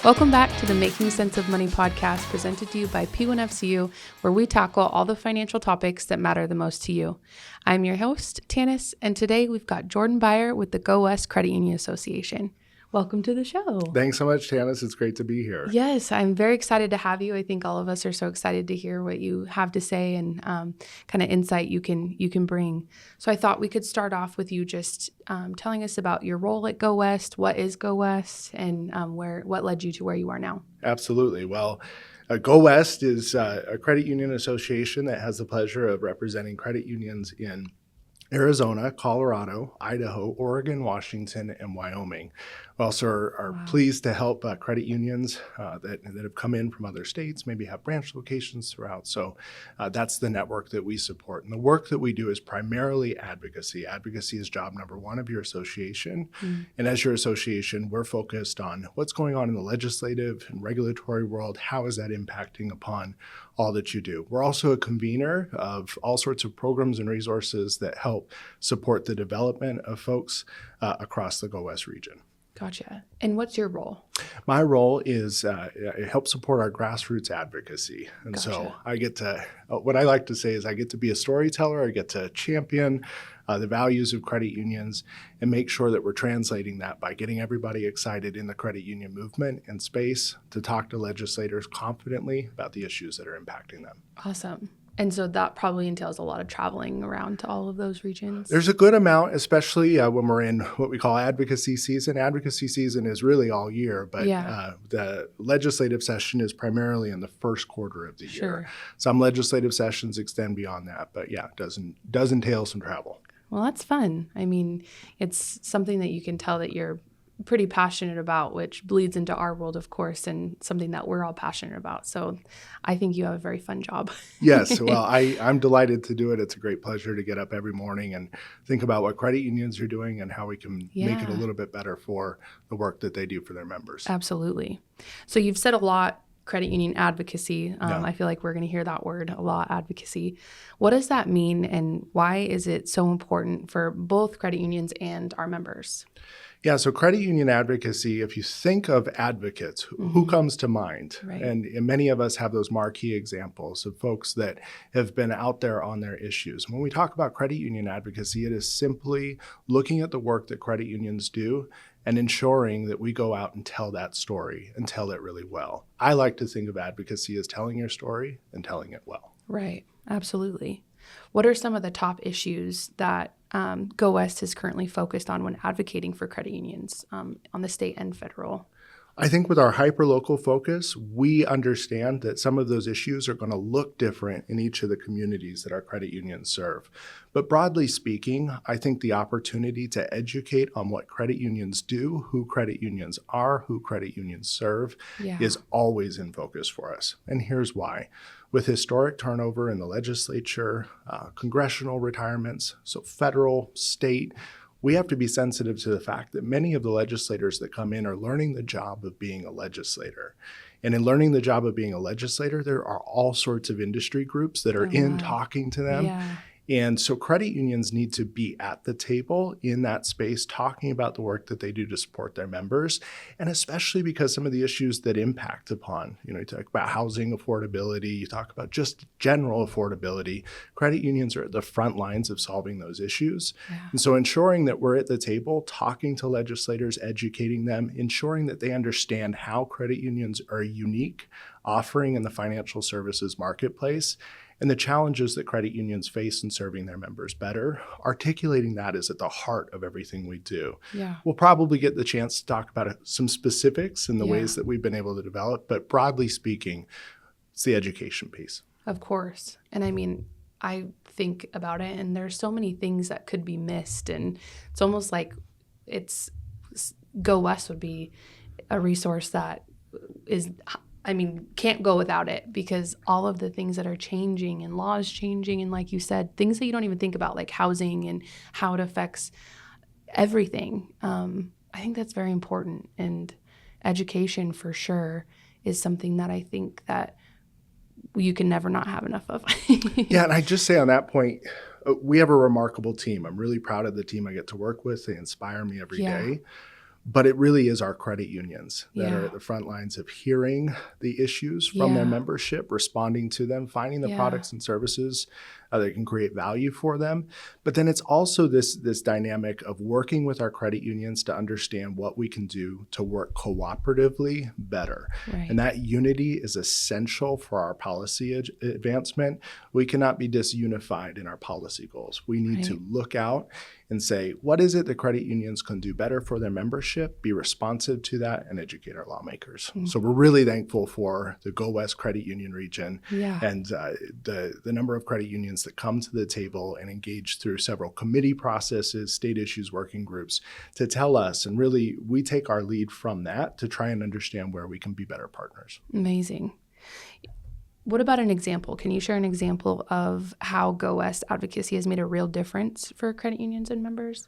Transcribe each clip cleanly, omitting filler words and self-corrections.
Welcome back to the Making Sense of Money podcast presented to you by P1FCU, where we tackle all the financial topics that matter the most to you. I'm your host, Tanis, and today we've got Jordan Beyer with the GoWest Credit Union Association. Welcome to the show. Thanks so much, Tanis. It's great to be here. Yes, I'm very excited to have you. I think all of us are so excited to hear what you have to say and kind of insight you can bring. So I thought we could start off with you just telling us about your role at GoWest, what is GoWest, and what led you to where you are now. Absolutely. Well, GoWest is a credit union association that has the pleasure of representing credit unions in Arizona, Colorado, Idaho, Oregon, Washington, and Wyoming. We also are pleased to help credit unions that have come in from other states, maybe have branch locations throughout. So that's the network that we support. And the work that we do is primarily advocacy. Advocacy is job number one of your association. And as your association, we're focused on what's going on in the legislative and regulatory world. How is that impacting upon all that you do? We're also a convener of all sorts of programs and resources that help support the development of folks across the GoWest region. Gotcha. And what's your role? My role is help support our grassroots advocacy. And Gotcha. So I get to, what I like to say is I get to be a storyteller. I get to champion the values of credit unions and make sure that we're translating that by getting everybody excited in the credit union movement and space to talk to legislators confidently about the issues that are impacting them. Awesome. And so that probably entails a lot of traveling around to all of those regions. There's a good amount, especially when we're in what we call advocacy season. Advocacy season is really all year, but the legislative session is primarily in the first quarter of the year. Some legislative sessions extend beyond that, but yeah, it does entail some travel. Well, that's fun. I mean, it's something that you can tell that you're pretty passionate about, which bleeds into our world, of course, and something that we're all passionate about. So I think you have a very fun job. Yes. Well, I'm delighted to do it. It's a great pleasure to get up every morning and think about what credit unions are doing and how we can make it a little bit better for the work that they do for their members. Absolutely. So you've said a lot, credit union advocacy. I feel like we're going to hear that word a lot, advocacy. What does that mean, and why is it so important for both credit unions and our members? Yeah, so credit union advocacy, if you think of advocates, who comes to mind? Right. And many of us have those marquee examples of folks that have been out there on their issues. When we talk about credit union advocacy, it is simply looking at the work that credit unions do and ensuring that we go out and tell that story and tell it really well. I like to think of advocacy as telling your story and telling it well. Right, absolutely. What are some of the top issues that GoWest is currently focused on when advocating for credit unions on the state and federal? I think with our hyperlocal focus, we understand that some of those issues are going to look different in each of the communities that our credit unions serve. But broadly speaking, I think the opportunity to educate on what credit unions do, who credit unions are, who credit unions serve, is always in focus for us. And here's why. With historic turnover in the legislature, congressional retirements, so federal, state, we have to be sensitive to the fact that many of the legislators that come in are learning the job of being a legislator. And in learning the job of being a legislator, there are all sorts of industry groups that are talking to them. And so credit unions need to be at the table in that space talking about the work that they do to support their members, and especially because some of the issues that impact upon, you talk about housing affordability, you talk about just general affordability, credit unions are at the front lines of solving those issues. And so ensuring that we're at the table, talking to legislators, educating them, ensuring that they understand how credit unions are unique, offering in the financial services marketplace, and the challenges that credit unions face in serving their members better, articulating that is at the heart of everything we do. We'll probably get the chance to talk about some specifics in the ways that we've been able to develop, but broadly speaking, it's the education piece. Of course. And I mean, I think about it, and there's so many things that could be missed, and it's almost like GoWest would be a resource that can't go without it, because all of the things that are changing and laws changing, and like you said, things that you don't even think about, like housing and how it affects everything. I think that's very important, and education for sure is something that I think that you can never not have enough of. And I just say on that point, we have a remarkable team. I'm really proud of the team I get to work with. They inspire me every day. But it really is our credit unions that Yeah. are at the front lines of hearing the issues from their Yeah. membership, responding to them, finding the Yeah. products and services that can create value for them. But then it's also this dynamic of working with our credit unions to understand what we can do to work cooperatively better. Right. And that unity is essential for our policy advancement. We cannot be disunified in our policy goals. We need to look out and say, what is it that credit unions can do better for their membership, be responsive to that, and educate our lawmakers. So we're really thankful for the GoWest Credit Union region and the number of credit unions that come to the table and engage through several committee processes, state issues working groups to tell us, and really we take our lead from that to try and understand where we can be better partners. Amazing. What about an example? Can you share an example of how GoWest advocacy has made a real difference for credit unions and members?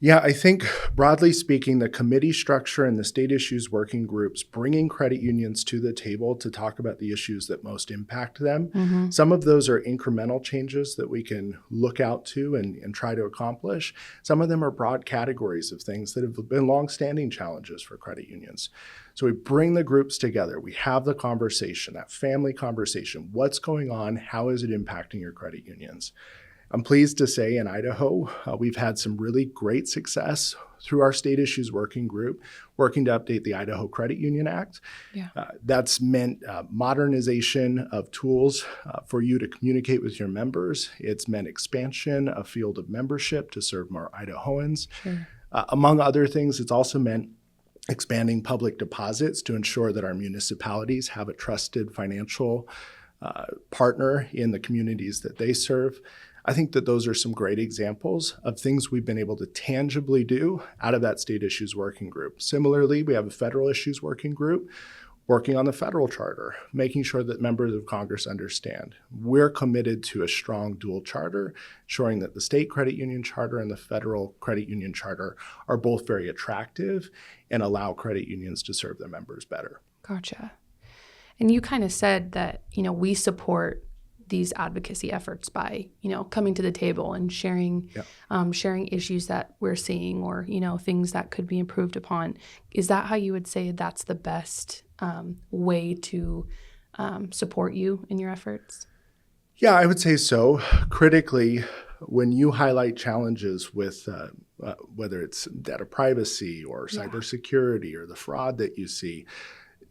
Yeah, I think broadly speaking, the committee structure and the state issues working groups bringing credit unions to the table to talk about the issues that most impact them. Some of those are incremental changes that we can look out to and try to accomplish. Some of them are broad categories of things that have been longstanding challenges for credit unions. So we bring the groups together. We have the conversation, that family conversation. What's going on? How is it impacting your credit unions? I'm pleased to say in Idaho, we've had some really great success through our state issues working group, working to update the Idaho Credit Union Act. That's meant modernization of tools for you to communicate with your members. It's meant expansion of field of membership to serve more Idahoans. Among other things, it's also meant expanding public deposits to ensure that our municipalities have a trusted financial partner in the communities that they serve. I think that those are some great examples of things we've been able to tangibly do out of that state issues working group. Similarly, we have a federal issues working group working on the federal charter, making sure that members of Congress understand. We're committed to a strong dual charter, ensuring that the state credit union charter and the federal credit union charter are both very attractive and allow credit unions to serve their members better. Gotcha. And you kind of said that, we support these advocacy efforts by, coming to the table and sharing issues that we're seeing or, things that could be improved upon. Is that how you would say that's the best way to support you in your efforts? Yeah, I would say so. Critically, when you highlight challenges with whether it's data privacy or cybersecurity or the fraud that you see,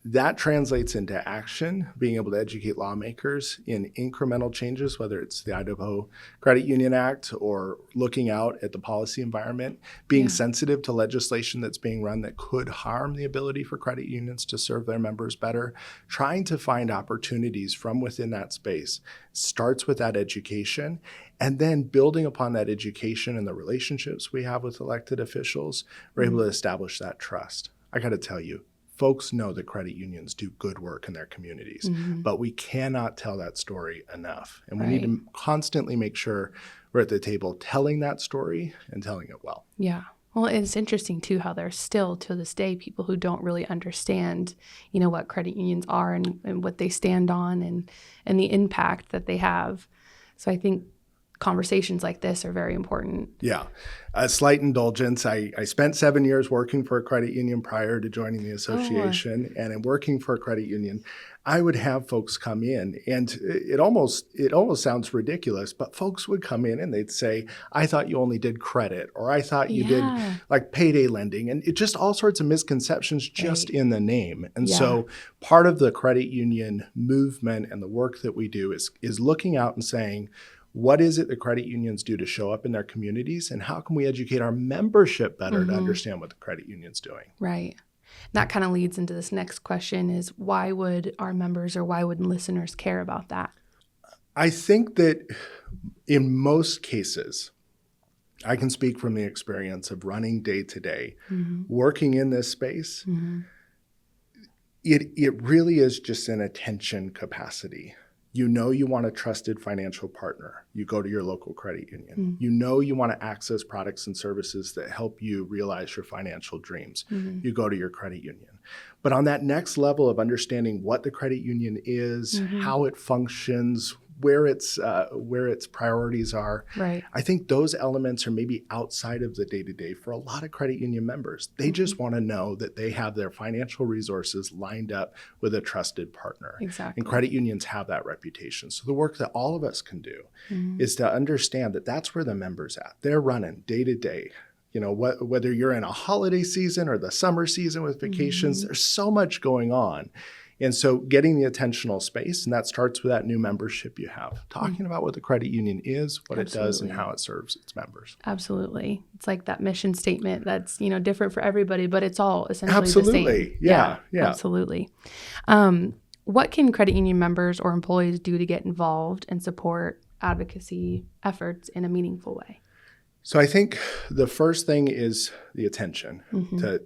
that translates into action, being able to educate lawmakers in incremental changes, whether it's the Idaho Credit Union Act or looking out at the policy environment, being sensitive to legislation that's being run that could harm the ability for credit unions to serve their members better, trying to find opportunities from within that space starts with that education, and then building upon that education and the relationships we have with elected officials, we're able to establish that trust. I got to tell you, folks know that credit unions do good work in their communities, but we cannot tell that story enough. And we need to constantly make sure we're at the table telling that story and telling it well. Yeah. Well, it's interesting, too, how there's still, to this day, people who don't really understand, what credit unions are and what they stand on and the impact that they have. So I think conversations like this are very important. Yeah. A slight indulgence. I spent 7 years working for a credit union prior to joining the association. And in working for a credit union, I would have folks come in, and it almost sounds ridiculous, but folks would come in and they'd say, I thought you only did credit, or I thought you did like payday lending. And it just all sorts of misconceptions just in the name. And so part of the credit union movement and the work that we do is looking out and saying, what is it that credit unions do to show up in their communities, and how can we educate our membership better to understand what the credit union's doing? Right. That kind of leads into this next question is, why would our members or why would listeners care about that? I think that in most cases, I can speak from the experience of running day to day, working in this space. It really is just an attention capacity. You want a trusted financial partner. You go to your local credit union. You want to access products and services that help you realize your financial dreams. You go to your credit union. But on that next level of understanding what the credit union is, how it functions, where its priorities are. Right. I think those elements are maybe outside of the day-to-day for a lot of credit union members. They just want to know that they have their financial resources lined up with a trusted partner. Exactly. And credit unions have that reputation. So the work that all of us can do Mm-hmm. is to understand that that's where the member's at. They're running day to day. You know, whether you're in a holiday season or the summer season with vacations, Mm-hmm. there's so much going on. And so getting the attentional space, and that starts with that new membership you have, talking about what the credit union is, what it does, and Absolutely. how it serves its members. Absolutely. It's like that mission statement that's, different for everybody, but it's all essentially the Absolutely. same. Yeah. Absolutely. What can credit union members or employees do to get involved and support advocacy efforts in a meaningful way? So I think the first thing is the attention,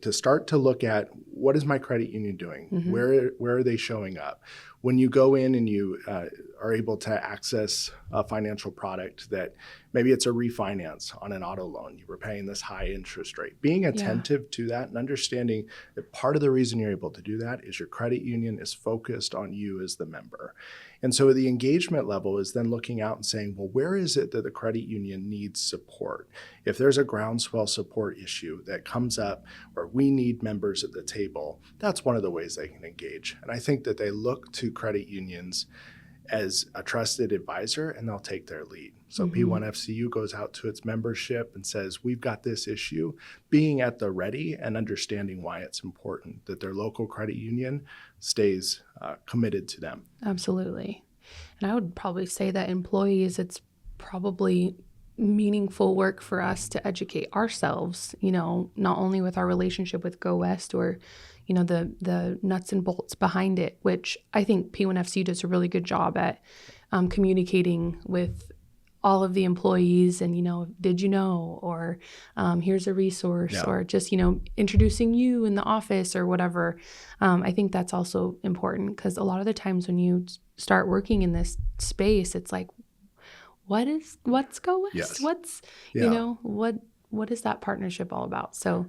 to start to look at what is my credit union doing? Where are they showing up? When you go in and you are able to access a financial product that maybe it's a refinance on an auto loan, you were paying this high interest rate, being attentive to that and understanding that part of the reason you're able to do that is your credit union is focused on you as the member. And so the engagement level is then looking out and saying, well, where is it that the credit union needs support? If there's a groundswell support issue that comes up where we need members at the table, that's one of the ways they can engage. And I think that they look to credit unions as a trusted advisor and they'll take their lead. So P1FCU goes out to its membership and says, we've got this issue, being at the ready and understanding why it's important that their local credit union stays committed to them. Absolutely. And I would probably say that employees, it's probably meaningful work for us to educate ourselves, not only with our relationship with GoWest or, the nuts and bolts behind it, which I think P1FC does a really good job at communicating with all of the employees and, did you know, or here's a resource, or just, introducing you in the office or whatever. I think that's also important because a lot of the times when you start working in this space, it's like, what's GoWest? Yes. What's, Yeah. what is that partnership all about? So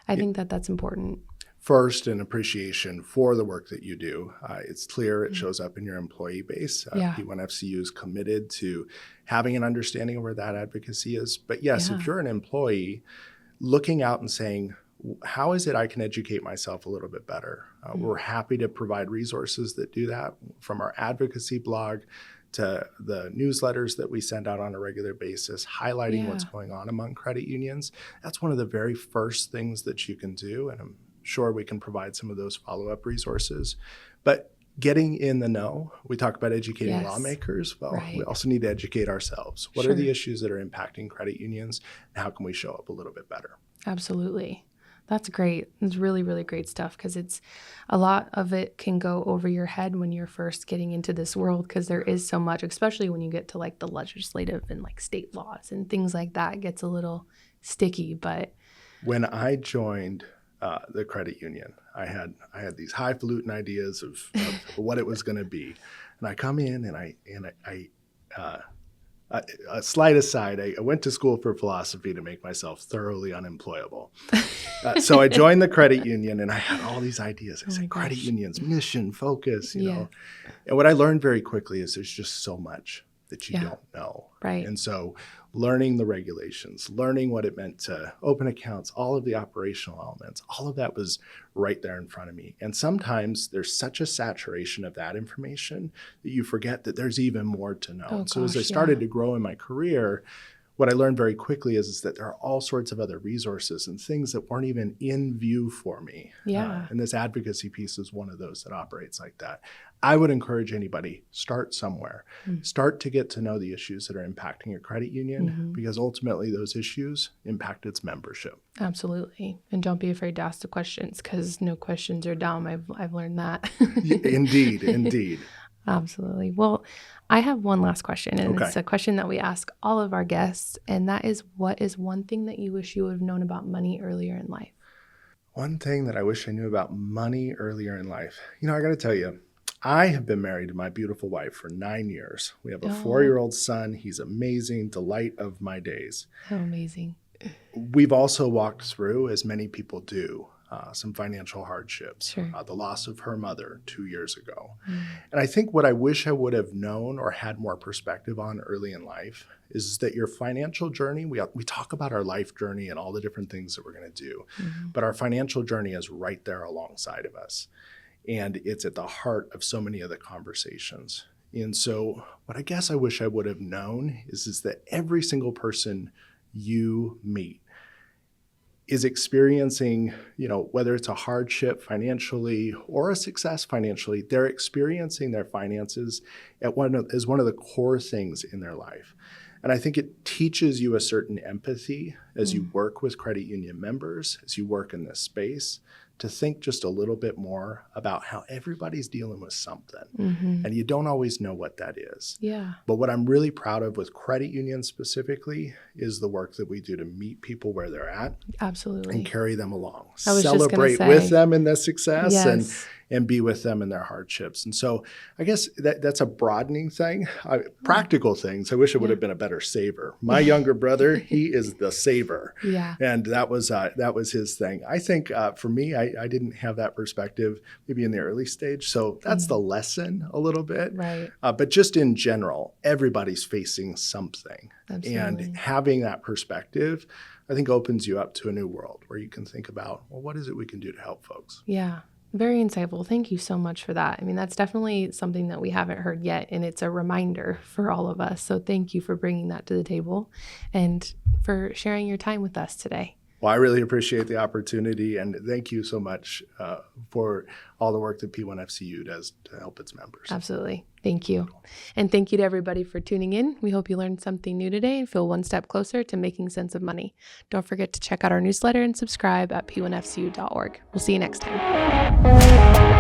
I think that's important. First, an appreciation for the work that you do. It's clear it shows up in your employee base. P1FCU is committed to having an understanding of where that advocacy is. But yes, if you're an employee, looking out and saying, how is it I can educate myself a little bit better? We're happy to provide resources that do that, from our advocacy blog to the newsletters that we send out on a regular basis, highlighting what's going on among credit unions. That's one of the very first things that you can do. And I'm sure we can provide some of those follow-up resources. But getting in the know, we talk about educating lawmakers. Well, we also need to educate ourselves. What are the issues that are impacting credit unions, and how can we show up a little bit better? Absolutely. That's great. It's really, really great stuff because it's a lot of it can go over your head when you're first getting into this world because there is so much, especially when you get to like the legislative and like state laws and things like that. It gets a little sticky. But when I joined the credit union, I had these highfalutin ideas of what it was going to be, and I come in and I a slight aside, I went to school for philosophy to make myself thoroughly unemployable. So I joined the credit union and I had all these ideas. I said, credit unions, mission, focus, you know. And what I learned very quickly is there's just so much that you don't know. Right. And so learning the regulations, learning what it meant to open accounts, all of the operational elements, all of that was right there in front of me. And sometimes there's such a saturation of that information that you forget that there's even more to know. So as I started to grow in my career, what I learned very quickly is that there are all sorts of other resources and things that weren't even in view for me. And this advocacy piece is one of those that operates like that. I would encourage anybody, start somewhere. Start to get to know the issues that are impacting your credit union because ultimately those issues impact its membership. Absolutely. And don't be afraid to ask the questions because no questions are dumb. I've learned that. Indeed. Absolutely. Well, I have one last question, and it's a question that we ask all of our guests, and that is, what is one thing that you wish you would have known about money earlier in life? One thing that I wish I knew about money earlier in life. You know, I got to tell you, I have been married to my beautiful wife for 9 years. We have a 4-year-old son. He's amazing, delight of my days. How amazing. We've also walked through, as many people do, some financial hardships, Sure. the loss of her mother 2 years ago. And I think what I wish I would have known or had more perspective on early in life is that your financial journey, we talk about our life journey and all the different things that we're going to do, but our financial journey is right there alongside of us. And it's at the heart of so many of the conversations. And so what I guess I wish I would have known is that every single person you meet is experiencing, whether it's a hardship financially or a success financially, they're experiencing their finances as one of the core things in their life. And I think it teaches you a certain empathy as you work with credit union members, as you work in this space, to think just a little bit more about how everybody's dealing with something. And you don't always know what that is. Yeah. But what I'm really proud of with credit unions specifically is the work that we do to meet people where they're at. Absolutely. And carry them along. I was just gonna Celebrate say, with them in their success yes. and be with them in their hardships. And so I guess that's a broadening thing. Practical things. I wish I would have been a better saver. My younger brother, he is the saver. Yeah. And that was his thing. I think for me, I didn't have that perspective maybe in the early stage. So that's the lesson a little bit. Right. But just in general, everybody's facing something. Absolutely. And having that perspective, I think, opens you up to a new world where you can think about, well, what is it we can do to help folks? Yeah. Very insightful. Thank you so much for that. I mean, that's definitely something that we haven't heard yet, and it's a reminder for all of us. So thank you for bringing that to the table and for sharing your time with us today. Well, I really appreciate the opportunity, and thank you so much for all the work that P1FCU does to help its members. Absolutely. Thank you. And thank you to everybody for tuning in. We hope you learned something new today and feel one step closer to making sense of money. Don't forget to check out our newsletter and subscribe at p1fcu.org. We'll see you next time.